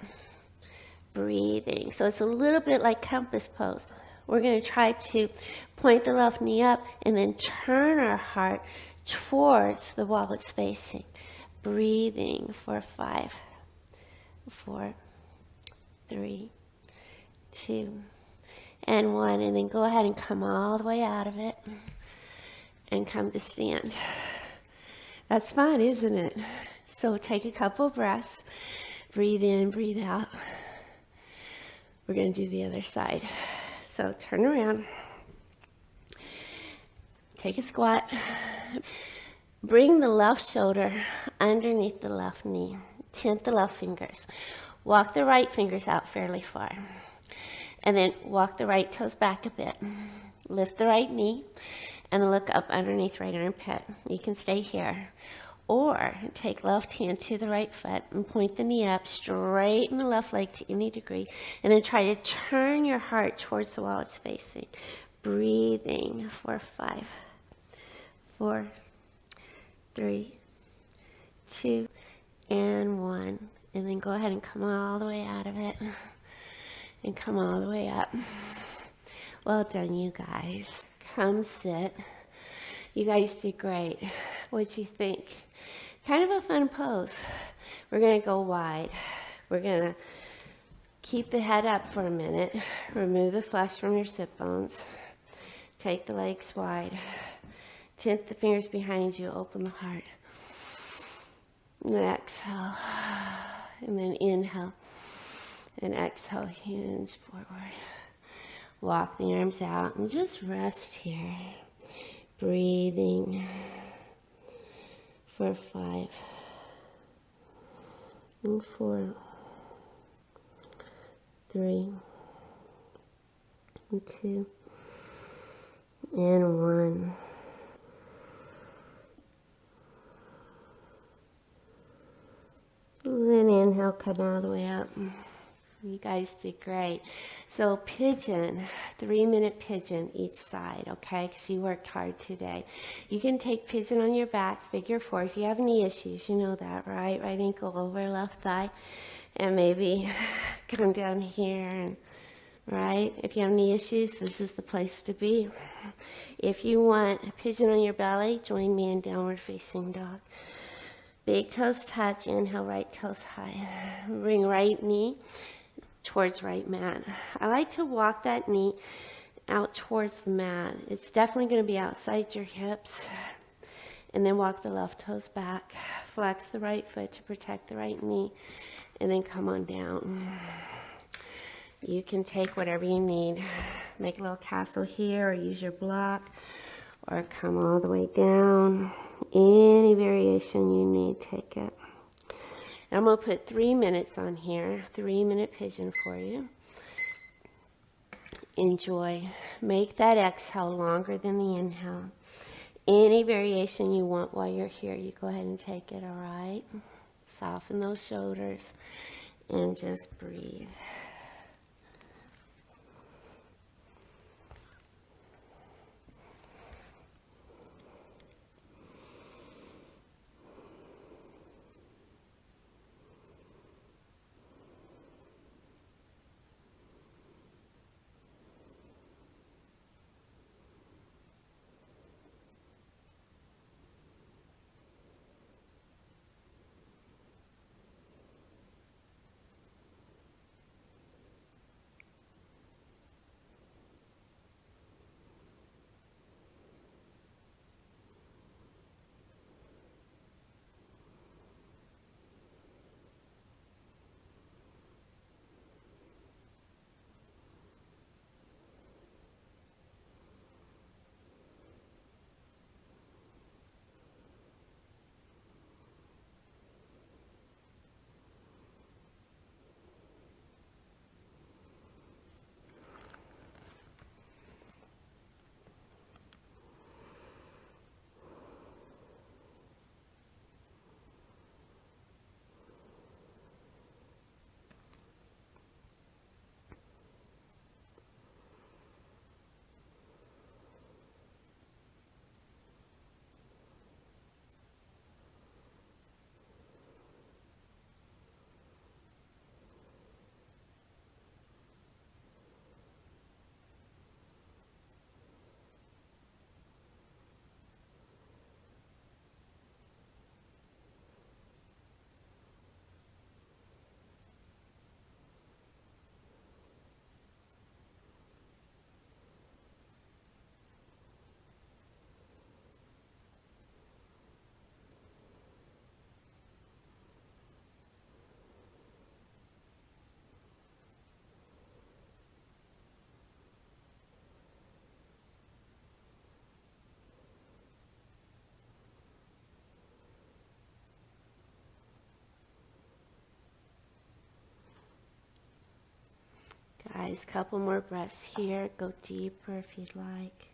Breathing. So it's a little bit like compass pose. We're going to try to point the left knee up and then turn our heart towards the wall it's facing. Breathing for 5, 4, 3, 2, and 1. And then go ahead and come all the way out of it and come to stand. That's fun, isn't it? So take a couple breaths. Breathe in, breathe out. We're going to do the other side. So turn around. Take a squat. Bring the left shoulder underneath the left knee. Tint the left fingers. Walk the right fingers out fairly far. And then walk the right toes back a bit. Lift the right knee and look up underneath right armpit. You can stay here. Or take left hand to the right foot and point the knee up, straighten the left leg to any degree, and then try to turn your heart towards the wall it's facing. Breathing for 5, 4, 3, 2, and 1. And then go ahead and come all the way out of it and come all the way up. Well done, you guys. Come sit. You guys did great. What'd you think? Kind of a fun pose. We're going to go wide. We're going to keep the head up for a minute. Remove the flesh from your sit bones. Take the legs wide. Tint the fingers behind you. Open the heart. And exhale. And then inhale. And exhale. Hinge forward. Walk the arms out and just rest here. Breathing for 5 and 4, 3 and 2 and 1. And then inhale, come all the way up. You guys did great. So pigeon, 3-minute pigeon each side, okay? Because you worked hard today. You can take pigeon on your back, figure 4. If you have any issues, you know that, right? Right ankle over left thigh. And maybe come down here, and right? If you have any issues, this is the place to be. If you want a pigeon on your belly, join me in downward facing dog. Big toes touch, inhale, right toes high. Bring right knee towards right mat. I like to walk that knee out towards the mat. It's definitely going to be outside your hips. And then walk the left toes back. Flex the right foot to protect the right knee. And then come on down. You can take whatever you need. Make a little castle here, or use your block, or come all the way down. Any variation you need, take it. And I'm going to put 3 minutes on here, 3-minute pigeon for you. Enjoy. Make that exhale longer than the inhale. Any variation you want while you're here, you go ahead and take it, all right? Soften those shoulders and just breathe. guys. Couple more breaths here. Go deeper if you'd like.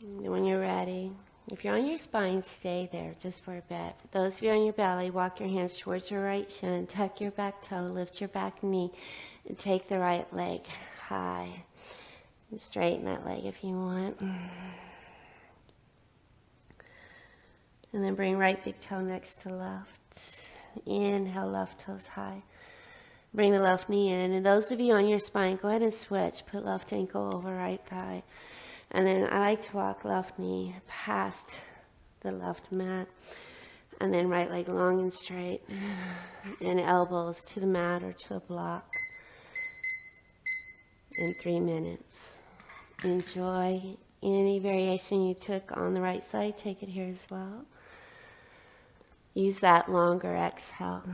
And when you're ready, if you're on your spine, stay there just for a bit. Those of you on your belly, walk your hands towards your right shin, tuck your back toe, lift your back knee, and take the right leg high. And straighten that leg if you want. And then bring right big toe next to left. Inhale, left toes high. Bring the left knee in. And those of you on your spine, go ahead and switch. Put left ankle over right thigh. And then I like to walk left knee past the left mat. And then right leg long and straight. And elbows to the mat or to a block. In 3 minutes. Enjoy any variation you took on the right side. Take it here as well. Use that longer exhale.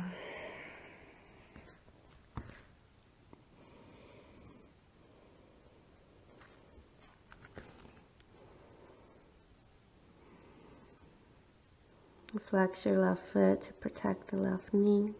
Flex your left foot to protect the left knee.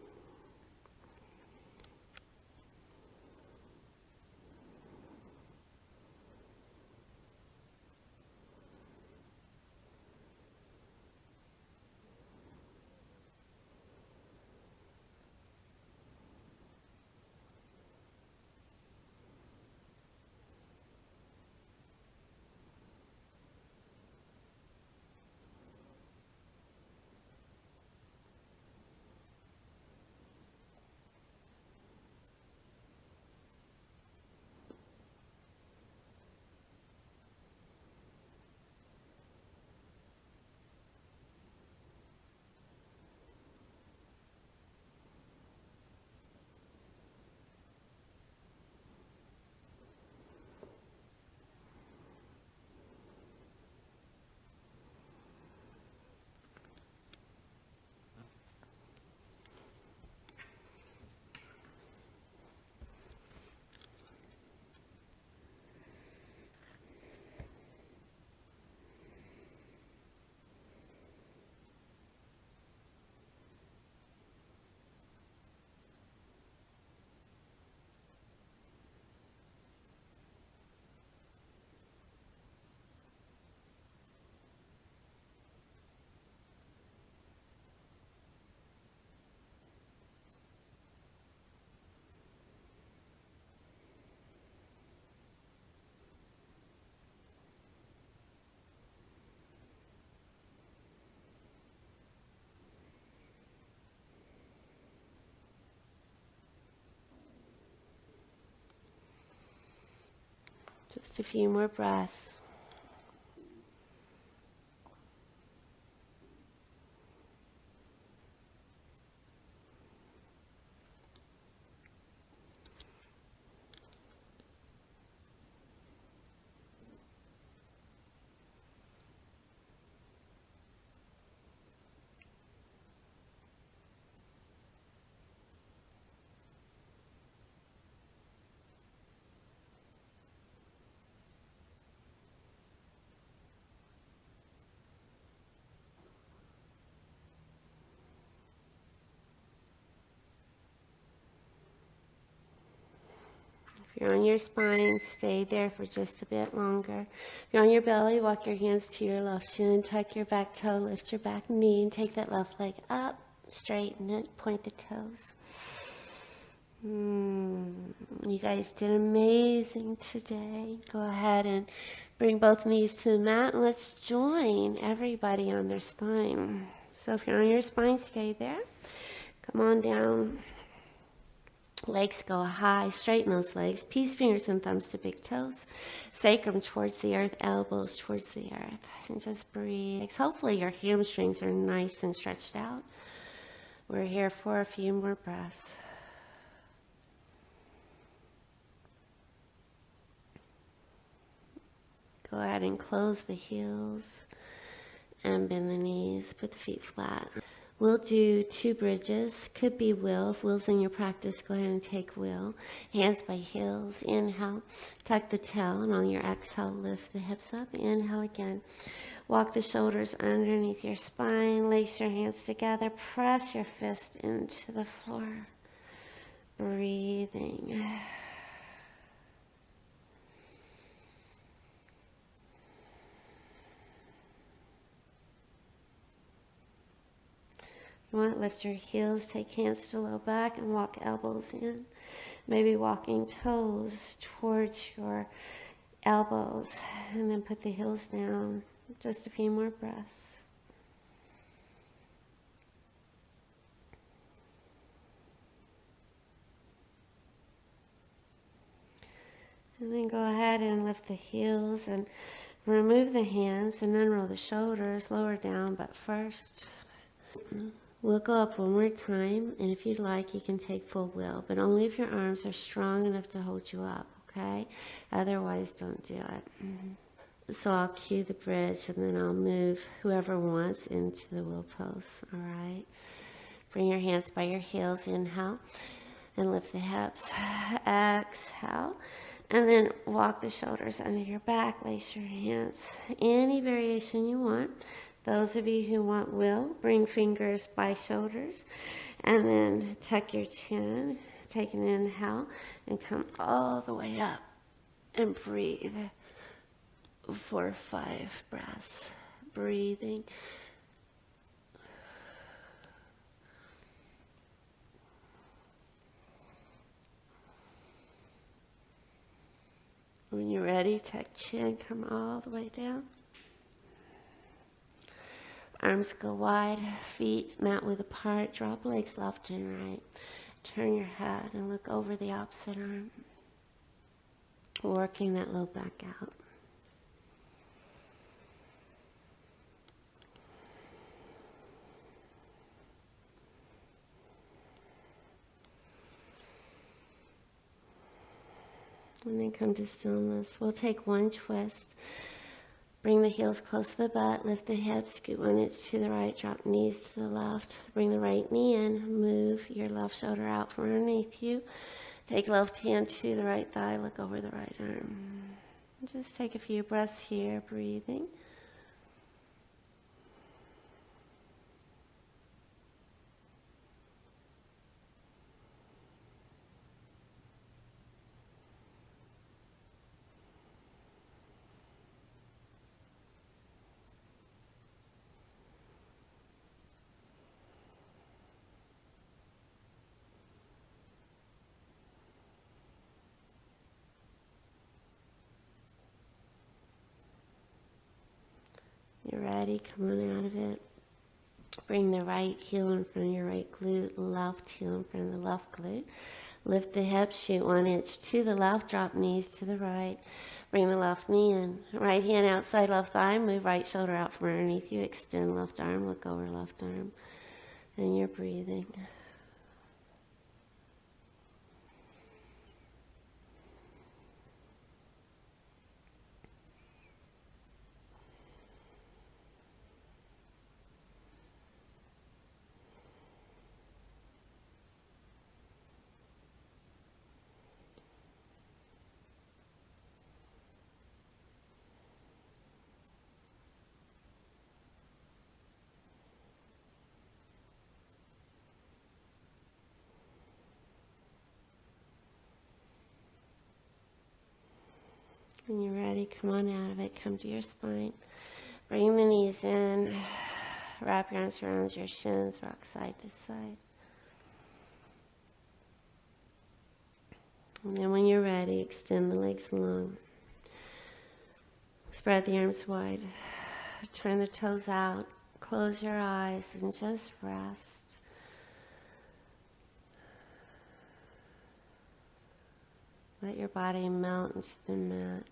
Just a few more breaths. If you're on your spine, stay there for just a bit longer. If you're on your belly, walk your hands to your left shin, tuck your back toe, lift your back knee, and take that left leg up, straighten it, point the toes. You guys did amazing today. Go ahead and bring both knees to the mat, and let's join everybody on their spine. So if you're on your spine, stay there. Come on down. Legs go high, straighten those legs. Peace fingers and thumbs to big toes. Sacrum towards the earth, elbows towards the earth. And just breathe. Hopefully your hamstrings are nice and stretched out. We're here for a few more breaths. Go ahead and close the heels and bend the knees. Put the feet flat. We'll do 2 bridges. Could be wheel. If wheel's in your practice, go ahead and take wheel. Hands by heels. Inhale. Tuck the tail, and on your exhale, lift the hips up. Inhale again. Walk the shoulders underneath your spine. Lace your hands together. Press your fist into the floor. Breathing. You want to lift your heels, take hands to low back, and walk elbows in. Maybe walking toes towards your elbows, and then put the heels down. Just a few more breaths. And then go ahead and lift the heels and remove the hands and unroll the shoulders, lower down, but first we'll go up one more time, and if you'd like, you can take full wheel, but only if your arms are strong enough to hold you up, okay? Otherwise, don't do it. So I'll cue the bridge, and then I'll move whoever wants into the wheel pose, all right? Bring your hands by your heels, inhale, and lift the hips. Exhale, and then walk the shoulders under your back, lace your hands. Any variation you want. Those of you who want wheel, bring fingers by shoulders, and then tuck your chin, take an inhale, and come all the way up, and breathe for 5 breaths. Breathing. When you're ready, tuck chin, come all the way down. Arms go wide, feet mat width apart, drop legs left and right. Turn your head and look over the opposite arm, working that low back out. And then come to stillness. We'll take one twist. Bring the heels close to the butt, lift the hips, scoot 1 inch to the right, drop knees to the left. Bring the right knee in, move your left shoulder out from underneath you. Take left hand to the right thigh, look over the right arm. Just take a few breaths here, breathing. You're ready, come on out of it. Bring the right heel in front of your right glute, left heel in front of the left glute. Lift the hips, shoot 1 inch to the left, drop knees to the right. Bring the left knee in. Right hand outside left thigh, move right shoulder out from underneath you, extend left arm, look over left arm. And you're breathing. When you're ready, come on out of it. Come to your spine. Bring the knees in. Wrap your arms around your shins. Rock side to side. And then when you're ready, extend the legs long. Spread the arms wide. Turn the toes out. Close your eyes and just rest. Let your body melt into the mat.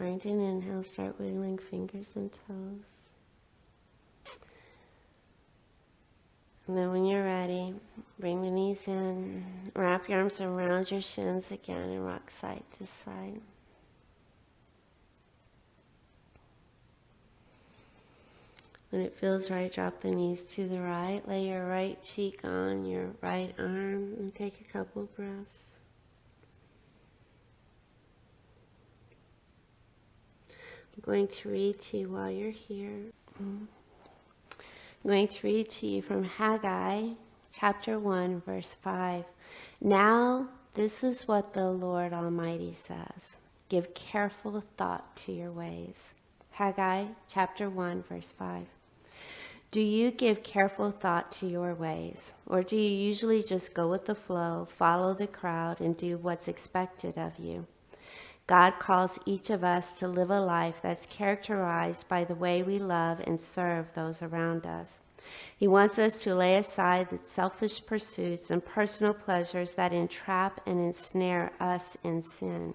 Find an inhale, start wiggling fingers and toes. And then when you're ready, bring the knees in, wrap your arms around your shins again and rock side to side. When it feels right, drop the knees to the right. Lay your right cheek on your right arm and take a couple breaths. I'm going to read to you while you're here. I'm going to read to you from Haggai, chapter 1, verse 5. Now, this is what the Lord Almighty says. Give careful thought to your ways. Haggai, chapter 1, verse 5. Do you give careful thought to your ways? Or do you usually just go with the flow, follow the crowd, and do what's expected of you? God calls each of us to live a life that's characterized by the way we love and serve those around us. He wants us to lay aside the selfish pursuits and personal pleasures that entrap and ensnare us in sin.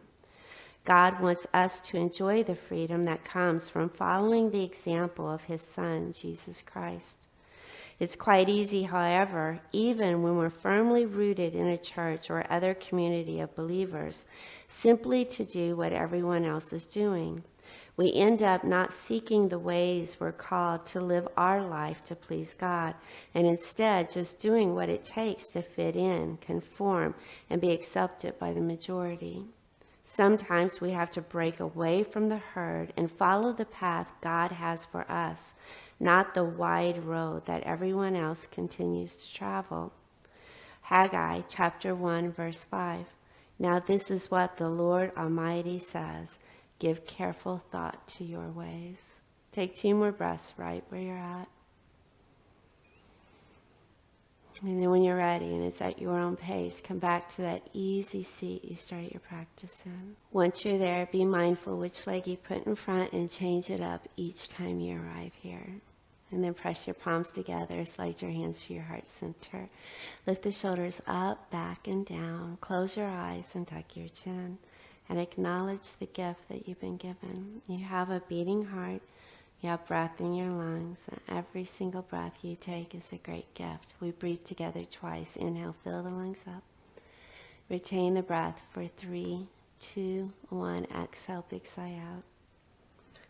God wants us to enjoy the freedom that comes from following the example of his Son, Jesus Christ. It's quite easy, however, even when we're firmly rooted in a church or other community of believers, simply to do what everyone else is doing. We end up not seeking the ways we're called to live our life to please God, and instead just doing what it takes to fit in, conform, and be accepted by the majority. Sometimes we have to break away from the herd and follow the path God has for us, not the wide road that everyone else continues to travel. Haggai chapter 1, verse 5. Now this is what the Lord Almighty says. Give careful thought to your ways. Take 2 more breaths right where you're at. And then when you're ready and it's at your own pace, come back to that easy seat you start your practice in. Once you're there, be mindful which leg you put in front and change it up each time you arrive here. And then press your palms together, slide your hands to your heart center. Lift the shoulders up, back, and down. Close your eyes and tuck your chin. And acknowledge the gift that you've been given. You have a beating heart. You have breath in your lungs. And every single breath you take is a great gift. We breathe together twice. Inhale, fill the lungs up. Retain the breath for 3, 2, 1. Exhale, big sigh out.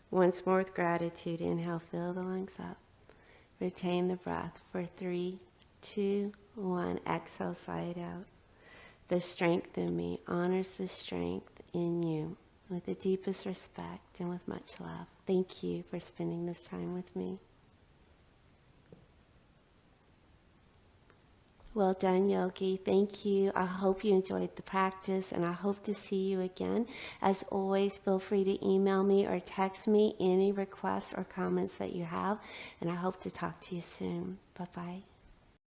Once more with gratitude. Inhale, fill the lungs up. Retain the breath for 3, 2, 1. Exhale, sigh it out. The strength in me honors the strength in you with the deepest respect and with much love. Thank you for spending this time with me. Well done, Yogi. Thank you. I hope you enjoyed the practice, and I hope to see you again. As always, feel free to email me or text me any requests or comments that you have, and I hope to talk to you soon. Bye-bye.